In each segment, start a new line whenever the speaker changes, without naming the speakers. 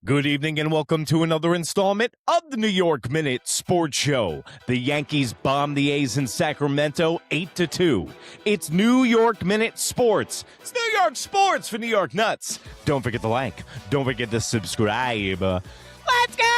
Good evening and welcome to another installment of the New York Minute Sports Show. The Yankees bomb the A's in Sacramento 8-2. It's New York Minute Sports. It's New York Sports for New York Nuts. Don't forget to like. Don't forget to subscribe. Let's go!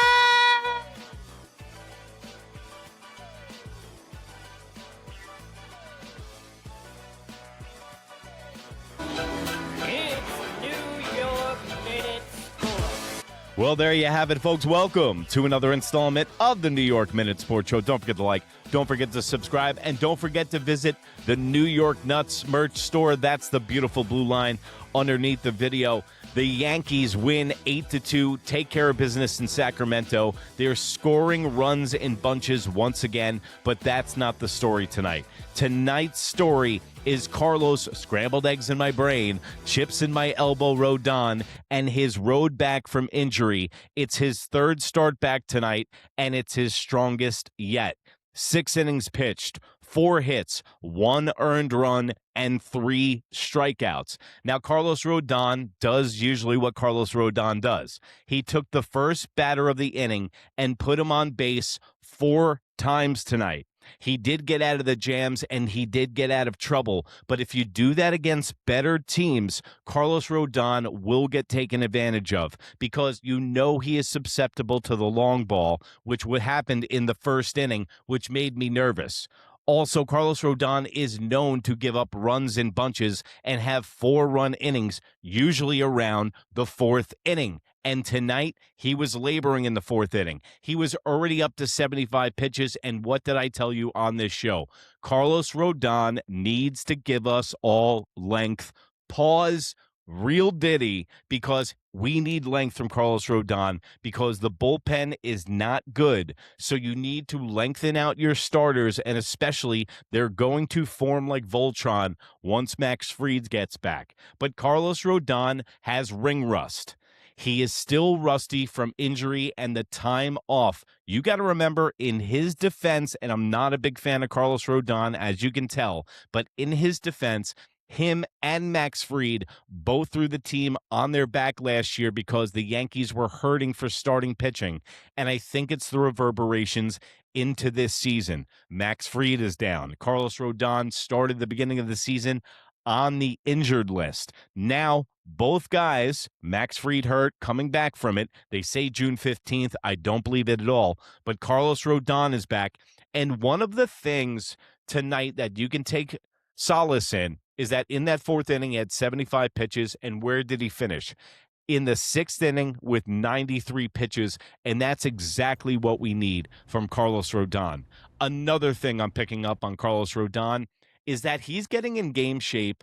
Well, there you have it, folks. Welcome to another installment of the New York Minute Sports Show. Don't forget to like, don't forget to subscribe, and don't forget to visit the New York Nuts merch store. That's the beautiful blue line underneath the video. The Yankees win 8-2, take care of business in Sacramento. They're scoring runs in bunches once again, but that's not the story tonight. Tonight's story is Carlos, scrambled eggs in my brain, chips in my elbow, Rodon, and his road back from injury. It's his third start back tonight, and it's his strongest yet. 6 innings pitched, 4 hits, 1 earned run, and 3 strikeouts. Now, Carlos Rodon does usually what Carlos Rodon does. He took the first batter of the inning and put him on base 4 times tonight. He did get out of the jams and he did get out of trouble, but if you do that against better teams, Carlos Rodon will get taken advantage of because you know he is susceptible to the long ball, which would happen in the first inning, which made me nervous. Also, Carlos Rodon is known to give up runs in bunches and have 4-run innings, usually around the 4th inning. And tonight, he was laboring in the 4th inning. He was already up to 75 pitches, and what did I tell you on this show? Carlos Rodon needs to give us all length. Pause. Real ditty, because we need length from Carlos Rodon because the bullpen is not good. So you need to lengthen out your starters, and especially they're going to form like Voltron once Max Fried gets back. But Carlos Rodon has ring rust. He is still rusty from injury and the time off. You got to remember, in his defense, and I'm not a big fan of Carlos Rodon, as you can tell, but in his defense, him and Max Fried both threw the team on their back last year because the Yankees were hurting for starting pitching. And I think it's the reverberations into this season. Max Fried is down. Carlos Rodon started the beginning of the season on the injured list. Now, both guys, Max Fried hurt, coming back from it. They say June 15th. I don't believe it at all. But Carlos Rodon is back. And one of the things tonight that you can take solace in is that in that 4th inning, he had 75 pitches. And where did he finish? In the 6th inning with 93 pitches, and that's exactly what we need from Carlos Rodon. Another thing I'm picking up on Carlos Rodon is that he's getting in game shape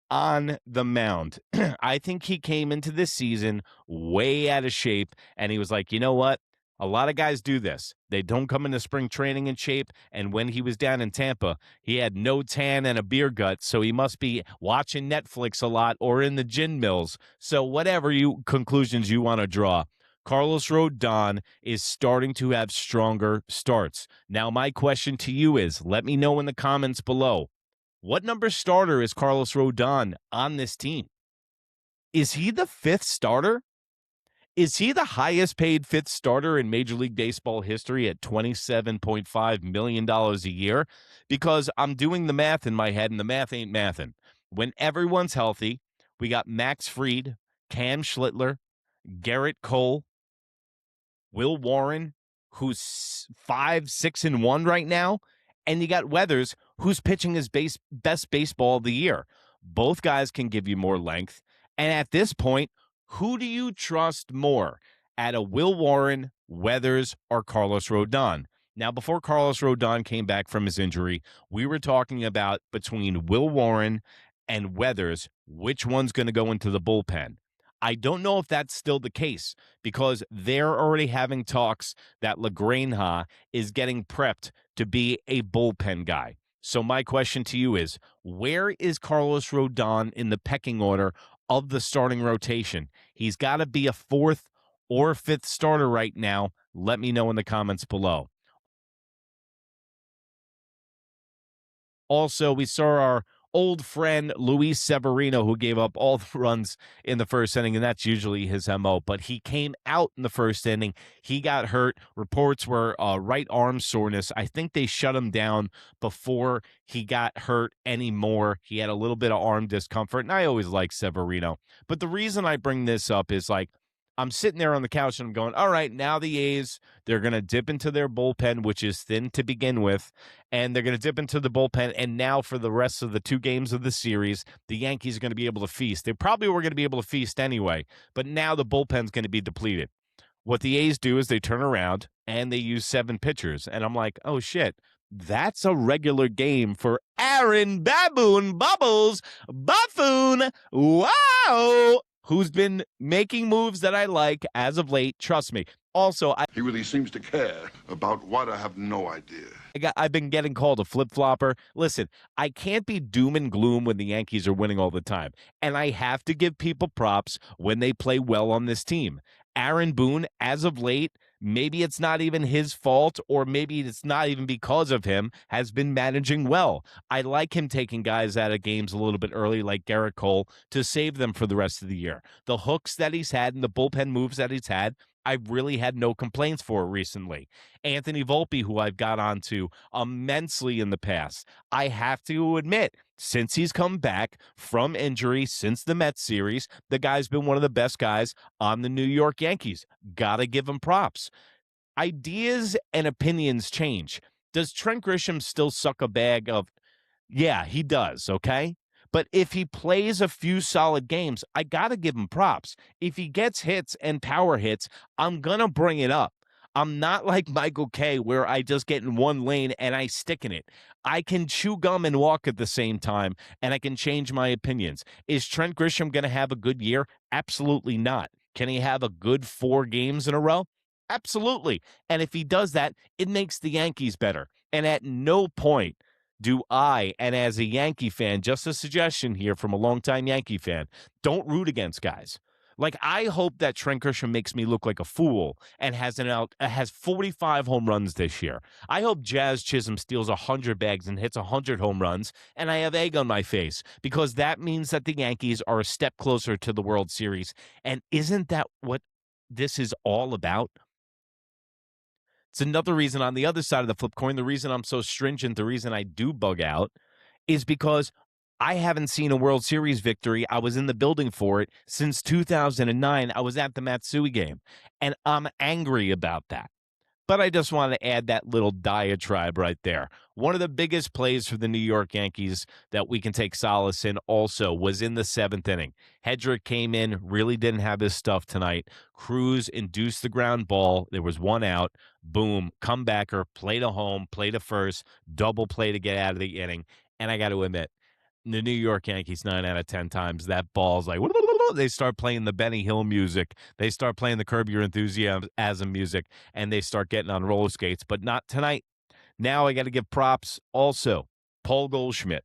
on the mound. I think he came into this season way out of shape, and he was like, you know what? A lot of guys do this. They don't come into spring training in shape, and when he was down in Tampa, he had no tan and a beer gut, so he must be watching Netflix a lot or in the gin mills. So whatever conclusions you want to draw, Carlos Rodon is starting to have stronger starts. Now, my question to you is, let me know in the comments below, what number starter is Carlos Rodon on this team? Is he the 5th starter? Is he the highest paid 5th starter in Major League Baseball history at $27.5 million a year? Because I'm doing the math in my head, and the math ain't mathin'. When everyone's healthy, we got Max Fried, Cam Schlittler, Gerrit Cole, Will Warren, who's 5-6-1 right now, and you got Weathers, who's pitching his best baseball of the year. Both guys can give you more length. And at this point, who do you trust more at a Will Warren, Weathers, or Carlos Rodon? Now, before Carlos Rodon came back from his injury, we were talking about between Will Warren and Weathers, which one's going to go into the bullpen. I don't know if that's still the case because they're already having talks that LaGranha is getting prepped to be a bullpen guy. So my question to you is, where is Carlos Rodon in the pecking order of the starting rotation? He's got to be a 4th or 5th starter right now. Let me know in the comments below. Also, we saw our old friend Luis Severino, who gave up all the runs in the first inning, and that's usually his MO. But he came out in the first inning. He got hurt. Reports were right arm soreness. I think they shut him down before he got hurt anymore. He had a little bit of arm discomfort, and I always like Severino. But the reason I bring this up is like, I'm sitting there on the couch and I'm going, all right, now the A's, they're going to dip into their bullpen, which is thin to begin with, and they're going to dip into the bullpen. And now for the rest of the 2 games of the series, the Yankees are going to be able to feast. They probably were going to be able to feast anyway, but now the bullpen's going to be depleted. What the A's do is they turn around and they use 7 pitchers. And I'm like, oh, shit, that's a regular game for Aaron Baboon Bubbles Buffoon. Wow. Who's been making moves that I like as of late. Trust me. Also,
He really seems to care about what I have no idea.
I've been getting called a flip-flopper. Listen, I can't be doom and gloom when the Yankees are winning all the time. And I have to give people props when they play well on this team. Aaron Boone, as of late, maybe it's not even his fault, or maybe it's not even because of him, has been managing well. I like him taking guys out of games a little bit early, like Gerrit Cole, to save them for the rest of the year. The hooks that he's had and the bullpen moves that he's had, I've really had no complaints for recently. Anthony Volpe, who I've got onto immensely in the past, I have to admit, since he's come back from injury, since the Mets series, the guy's been one of the best guys on the New York Yankees. Gotta give him props. Ideas and opinions change. Does Trent Grisham still suck a bag of? Yeah, he does, okay? But if he plays a few solid games, I got to give him props. If he gets hits and power hits, I'm going to bring it up. I'm not like Michael Kay, where I just get in one lane and I stick in it. I can chew gum and walk at the same time, and I can change my opinions. Is Trent Grisham going to have a good year? Absolutely not. Can he have a good 4 games in a row? Absolutely. And if he does that, it makes the Yankees better. And at no point do I, and as a Yankee fan, just a suggestion here from a longtime Yankee fan, don't root against guys. Like, I hope that Trent Grisham makes me look like a fool and has 45 home runs this year. I hope Jazz Chisholm steals 100 bags and hits 100 home runs, and I have egg on my face, because that means that the Yankees are a step closer to the World Series. And isn't that what this is all about? It's another reason on the other side of the flip coin, the reason I'm so stringent, the reason I do bug out, is because I haven't seen a World Series victory. I was in the building for it since 2009. I was at the Matsui game, and I'm angry about that. But I just want to add that little diatribe right there. One of the biggest plays for the New York Yankees that we can take solace in also was in the 7th inning. Hedrick came in, really didn't have his stuff tonight. Cruz induced the ground ball. There was 1 out. Boom, comebacker, play to home, play to first, double play to get out of the inning. And I got to admit, the New York Yankees 9 out of 10 times, that ball's like, they start playing the Benny Hill music. They start playing the Curb Your Enthusiasm music, and they start getting on roller skates, but not tonight. Now I got to give props also. Paul Goldschmidt.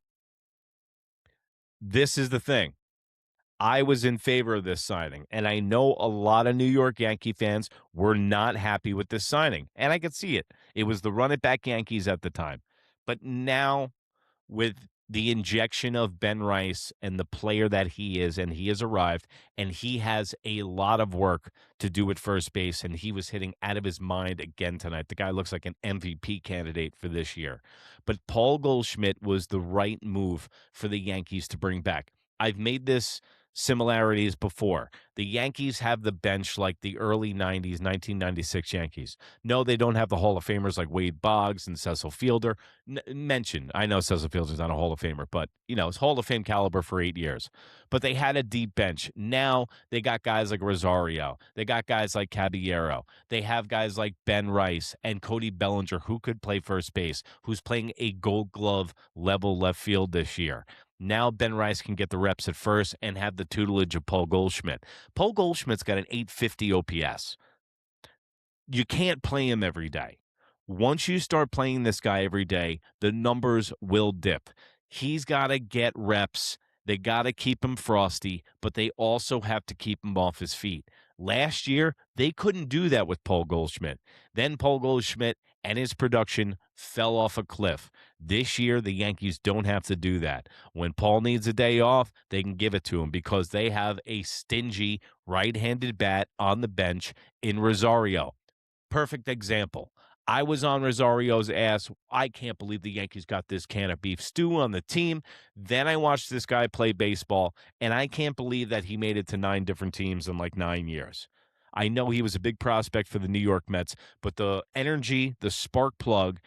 This is the thing. I was in favor of this signing, and I know a lot of New York Yankee fans were not happy with this signing, and I could see it. It was the run-it-back Yankees at the time. But now, with the injection of Ben Rice and the player that he is, and he has arrived, and he has a lot of work to do at first base, and he was hitting out of his mind again tonight. The guy looks like an MVP candidate for this year. But Paul Goldschmidt was the right move for the Yankees to bring back. I've made this similarities before. The Yankees have the bench like the early 90s, 1996 Yankees. No, they don't have the Hall of Famers like Wade Boggs and Cecil Fielder. Mentioned. I know Cecil Fielder's not a Hall of Famer, but, it's Hall of Fame caliber for 8 years. But they had a deep bench. Now they got guys like Rosario. They got guys like Caballero. They have guys like Ben Rice and Cody Bellinger, who could play first base, who's playing a Gold Glove level left field this year. Now Ben Rice can get the reps at first and have the tutelage of Paul Goldschmidt. Paul Goldschmidt's got an 850 OPS. You can't play him every day. Once you start playing this guy every day, the numbers will dip. He's got to get reps. They got to keep him frosty, but they also have to keep him off his feet. Last year, they couldn't do that with Paul Goldschmidt. Then Paul Goldschmidt and his production fell off a cliff. This year, the Yankees don't have to do that. When Paul needs a day off, they can give it to him because they have a stingy right-handed bat on the bench in Rosario. Perfect example. I was on Rosario's ass. I can't believe the Yankees got this can of beef stew on the team. Then I watched this guy play baseball, and I can't believe that he made it to 9 different teams in like 9 years. I know he was a big prospect for the New York Mets, but the energy, the spark plug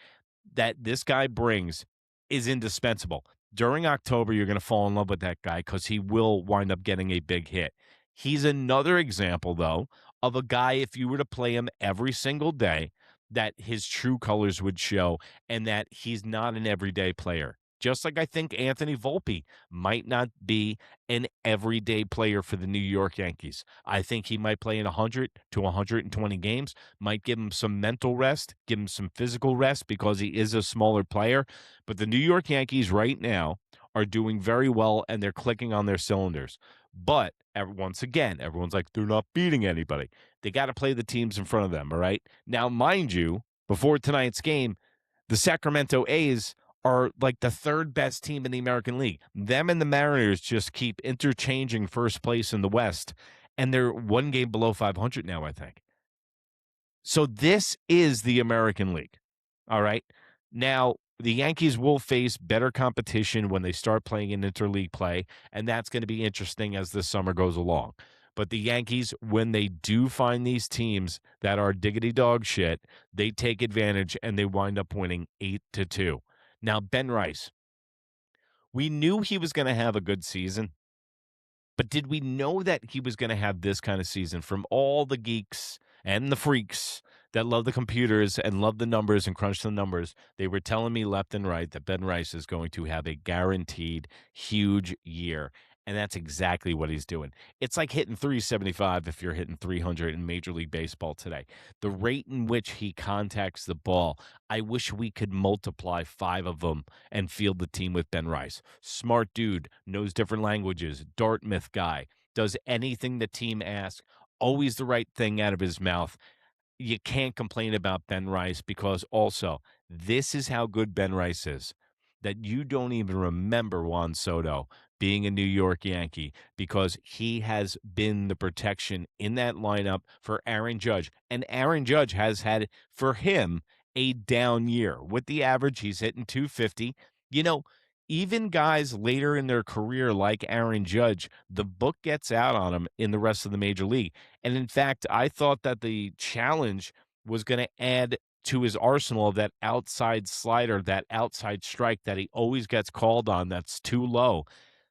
that this guy brings is indispensable. During October, you're going to fall in love with that guy because he will wind up getting a big hit. He's another example, though, of a guy, if you were to play him every single day, that his true colors would show and that he's not an everyday player. Just like I think Anthony Volpe might not be an everyday player for the New York Yankees. I think he might play in 100 to 120 games, might give him some mental rest, give him some physical rest because he is a smaller player. But the New York Yankees right now are doing very well and they're clicking on their cylinders. But once again, everyone's like, they're not beating anybody. They got to play the teams in front of them, all right? Now, mind you, before tonight's game, the Sacramento A's are like the third best team in the American League. Them and the Mariners just keep interchanging first place in the West, and they're 1 game below 500 now, I think. So this is the American League, all right? Now, the Yankees will face better competition when they start playing in interleague play, and that's going to be interesting as the summer goes along. But the Yankees, when they do find these teams that are diggity dog shit, they take advantage and they wind up winning 8-2. Now, Ben Rice, we knew he was going to have a good season, but did we know that he was going to have this kind of season from all the geeks and the freaks that love the computers and love the numbers and crunch the numbers? They were telling me left and right that Ben Rice is going to have a guaranteed huge year. And that's exactly what he's doing. It's like hitting 375 if you're hitting 300 in Major League Baseball today. The rate in which he contacts the ball, I wish we could multiply 5 of them and field the team with Ben Rice. Smart dude, knows different languages, Dartmouth guy, does anything the team asks, always the right thing out of his mouth. You can't complain about Ben Rice because also this is how good Ben Rice is, that you don't even remember Juan Soto being a New York Yankee because he has been the protection in that lineup for Aaron Judge. And Aaron Judge has had, for him, a down year. With the average, he's hitting 250. You know, even guys later in their career like Aaron Judge, the book gets out on him in the rest of the Major League. And in fact, I thought that the challenge was going to add to his arsenal of that outside slider, that outside strike that he always gets called on that's too low.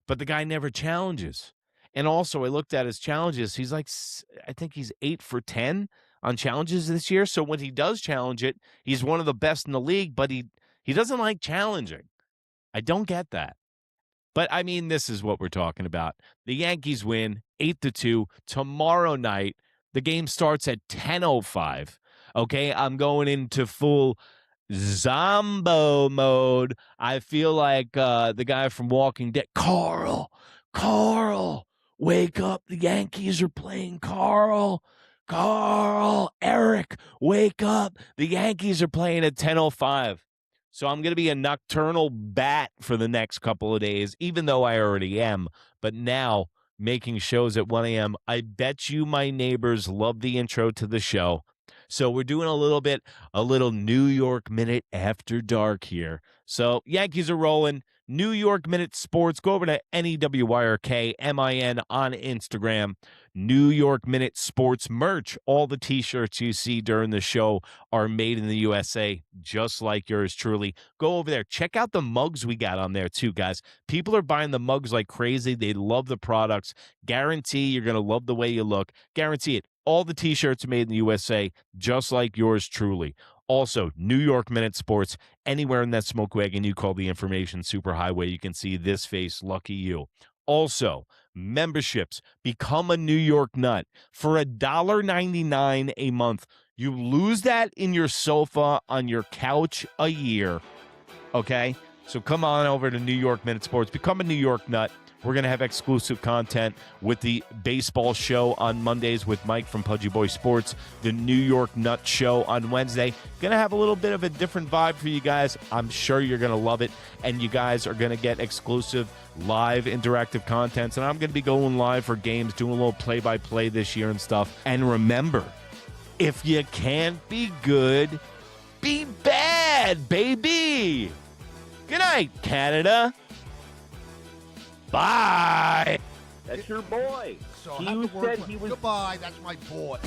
But the guy never challenges. And also, I looked at his challenges. He's like, I think he's 8 for 10 on challenges this year. So when he does challenge it, he's one of the best in the league, but he doesn't like challenging. I don't get that. But, I mean, this is what we're talking about. The Yankees win 8-2 tomorrow night. The game starts at 10:05. Okay, I'm going into full Zombo mode. I feel like the guy from Walking Dead. Carl, wake up. The Yankees are playing. Carl, Eric, wake up. The Yankees are playing at 10:05. So I'm going to be a nocturnal bat for the next couple of days, even though I already am. But now, making shows at 1 a.m., I bet you my neighbors love the intro to the show. So we're doing a little New York Minute After Dark here. So Yankees are rolling. New York Minute Sports. Go over to NEWYRKMIN on Instagram. New York Minute Sports merch. All the T-shirts you see during the show are made in the USA, just like yours truly. Go over there. Check out the mugs we got on there too, guys. People are buying the mugs like crazy. They love the products. Guarantee you're going to love the way you look. Guarantee it. All the T-shirts are made in the USA, just like yours truly. Also, New York Minute Sports. Anywhere in that smoke wagon you call the information superhighway, you can see this face. Lucky you. Also, memberships. Become a New York Nut. For $1.99 a month, you lose that in your sofa on your couch a year. Okay? So come on over to New York Minute Sports. Become a New York Nut. We're going to have exclusive content with the baseball show on Mondays with Mike from Pudgy Boy Sports, the New York Nut show on Wednesday. Going to have a little bit of a different vibe for you guys. I'm sure you're going to love it, and you guys are going to get exclusive live interactive content. And I'm going to be going live for games, doing a little play-by-play this year and stuff. And remember, if you can't be good, be bad, baby. Good night, Canada. Bye.
That's your boy.
So
He
have the
said
word
he was.
goodbye. That's my boy.